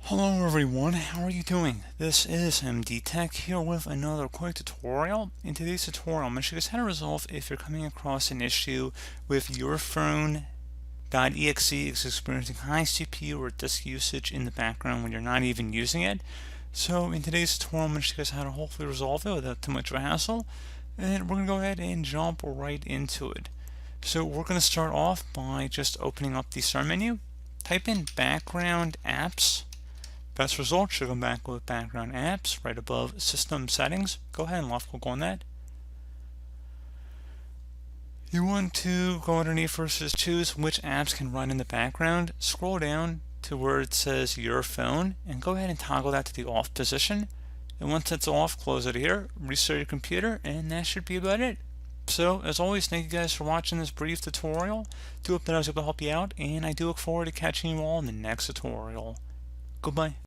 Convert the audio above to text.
Hello everyone, how are you doing? This is MD Tech here with another quick tutorial. In today's tutorial, I'm going to show you guys how to resolve if you're coming across an issue with Yourphone.exe is experiencing high CPU or disk usage in the background when you're not even using it. So in today's tutorial, I'm going to show you guys how to hopefully resolve it without too much of a hassle. And we're going to go ahead and jump right into it. So we're going to start off by just opening up the start menu. Type in background apps. Best result should come back with background apps right above system settings. Go ahead and left click on that. You want to go underneath versus choose which apps can run in the background. Scroll down to where it says your phone and go ahead and toggle that to the off position. And once it's off, close it here, restart your computer, and that should be about it. So as always, thank you guys for watching this brief tutorial. Do hope that I was able to help you out, and I do look forward to catching you all in the next tutorial. Goodbye.